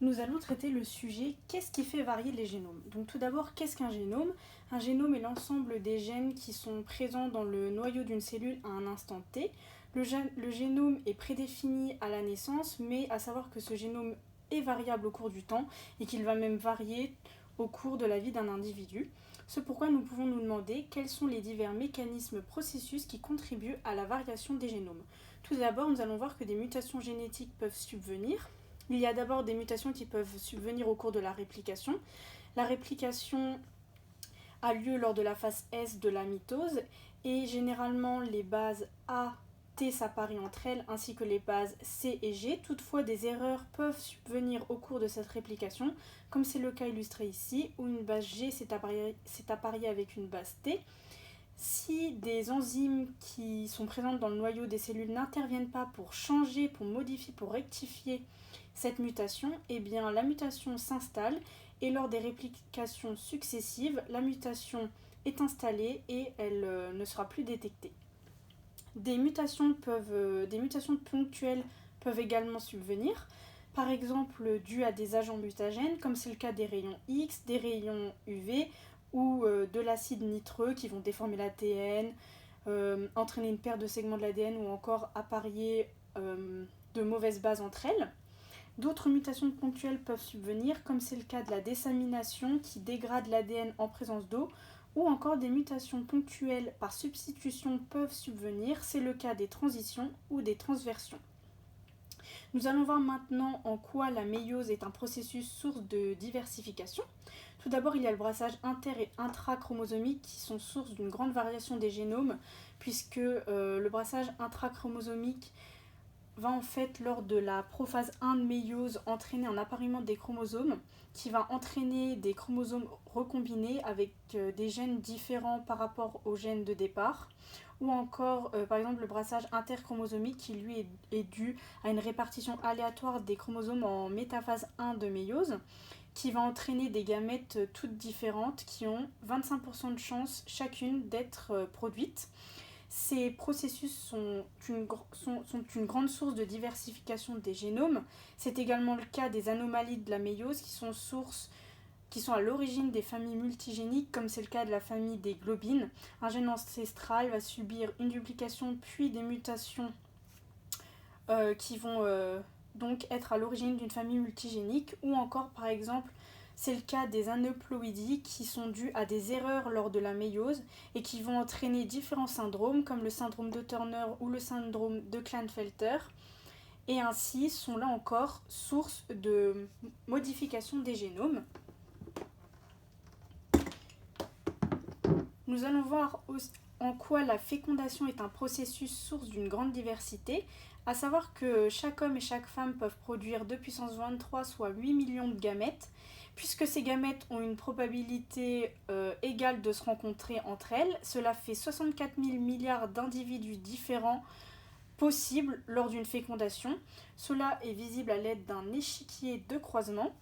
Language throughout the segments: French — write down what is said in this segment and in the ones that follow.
Nous allons traiter le sujet qu'est-ce qui fait varier les génomes. Donc tout d'abord, qu'est-ce qu'un génome? Un génome est l'ensemble des gènes qui sont présents dans le noyau d'une cellule à un instant T. Le génome est prédéfini à la naissance, mais à savoir que ce génome est variable au cours du temps et qu'il va même varier au cours de la vie d'un individu. C'est pourquoi nous pouvons nous demander quels sont les divers mécanismes, processus qui contribuent à la variation des génomes. Tout d'abord, nous allons voir que des mutations génétiques peuvent subvenir. Il y a d'abord des mutations qui peuvent subvenir au cours de la réplication. La réplication a lieu lors de la phase S de la mitose et généralement les bases A, T s'apparient entre elles ainsi que les bases C et G. Toutefois, des erreurs peuvent subvenir au cours de cette réplication, comme c'est le cas illustré ici, où une base G s'est appariée avec une base T. Si des enzymes qui sont présentes dans le noyau des cellules n'interviennent pas pour changer, pour modifier, pour rectifier cette mutation, eh bien la mutation s'installe et lors des réplications successives, la mutation est installée et elle ne sera plus détectée. Des mutations ponctuelles peuvent également subvenir, par exemple dues à des agents mutagènes, comme c'est le cas des rayons X, des rayons UV ou de l'acide nitreux qui vont déformer l'ADN, entraîner une perte de segments de l'ADN ou encore apparier de mauvaises bases entre elles. D'autres mutations ponctuelles peuvent subvenir, comme c'est le cas de la désamination qui dégrade l'ADN en présence d'eau, ou encore des mutations ponctuelles par substitution peuvent subvenir, c'est le cas des transitions ou des transversions. Nous allons voir maintenant en quoi la méiose est un processus source de diversification. Tout d'abord, il y a le brassage inter- et intrachromosomique qui sont source d'une grande variation des génomes, puisque le brassage intrachromosomique va en fait lors de la prophase 1 de méiose entraîner un appariement des chromosomes qui va entraîner des chromosomes recombinés avec des gènes différents par rapport aux gènes de départ, ou encore par exemple le brassage interchromosomique qui lui est dû à une répartition aléatoire des chromosomes en métaphase 1 de méiose qui va entraîner des gamètes toutes différentes qui ont 25% de chance chacune d'être produites. Ces processus sont une grande source de diversification des génomes. C'est également le cas des anomalies de la méiose qui sont à l'origine des familles multigéniques, comme c'est le cas de la famille des globines. Un gène ancestral va subir une duplication puis des mutations qui vont donc être à l'origine d'une famille multigénique, ou encore par exemple c'est le cas des aneuploïdies qui sont dues à des erreurs lors de la méiose et qui vont entraîner différents syndromes comme le syndrome de Turner ou le syndrome de Klinefelter et ainsi sont là encore source de modification des génomes. Nous allons voir en quoi la fécondation est un processus source d'une grande diversité, à savoir que chaque homme et chaque femme peuvent produire 2 puissance 23, soit 8 millions de gamètes, puisque ces gamètes ont une probabilité égale de se rencontrer entre elles. Cela fait 64 000 milliards d'individus différents possibles lors d'une fécondation. Cela est visible à l'aide d'un échiquier de croisement.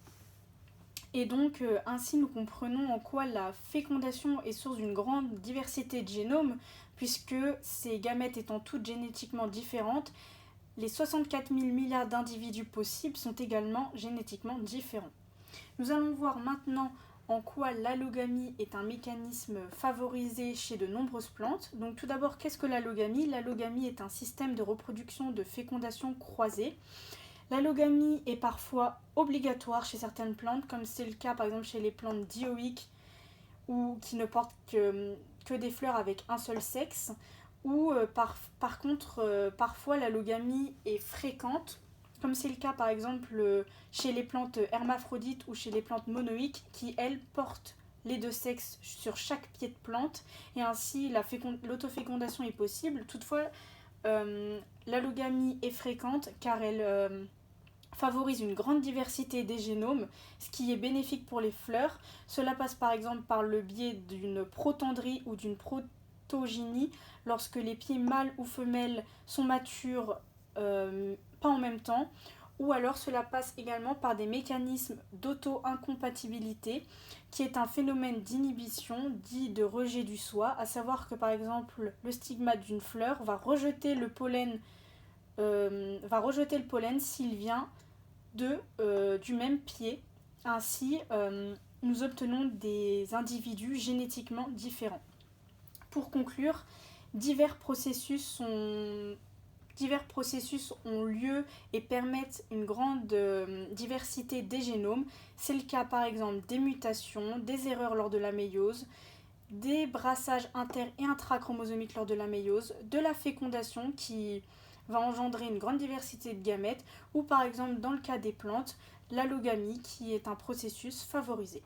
Et donc, ainsi, nous comprenons en quoi la fécondation est source d'une grande diversité de génomes, puisque ces gamètes étant toutes génétiquement différentes, les 64 000 milliards d'individus possibles sont également génétiquement différents. Nous allons voir maintenant en quoi l'allogamie est un mécanisme favorisé chez de nombreuses plantes. Donc tout d'abord, qu'est-ce que l'allogamie? L'allogamie est un système de reproduction de fécondation croisée. L'allogamie est parfois obligatoire chez certaines plantes, comme c'est le cas par exemple chez les plantes dioïques ou qui ne portent que des fleurs avec un seul sexe, ou par contre parfois l'allogamie est fréquente, comme c'est le cas par exemple chez les plantes hermaphrodites ou chez les plantes monoïques qui elles portent les deux sexes sur chaque pied de plante et ainsi l'autofécondation est possible. Toutefois, l'allogamie est fréquente car elle favorise une grande diversité des génomes, ce qui est bénéfique pour les fleurs. Cela passe par exemple par le biais d'une protandrie ou d'une protogynie lorsque les pieds mâles ou femelles sont matures pas en même temps, ou alors cela passe également par des mécanismes d'auto-incompatibilité qui est un phénomène d'inhibition dit de rejet du soi, à savoir que par exemple le stigmate d'une fleur va rejeter le pollen s'il vient du même pied. Ainsi, nous obtenons des individus génétiquement différents. Pour conclure, divers processus ont lieu et permettent une grande diversité des génomes. C'est le cas par exemple des mutations, des erreurs lors de la méiose, des brassages inter- et intrachromosomiques lors de la méiose, de la fécondation qui va engendrer une grande diversité de gamètes, ou par exemple dans le cas des plantes, l'allogamie qui est un processus favorisé.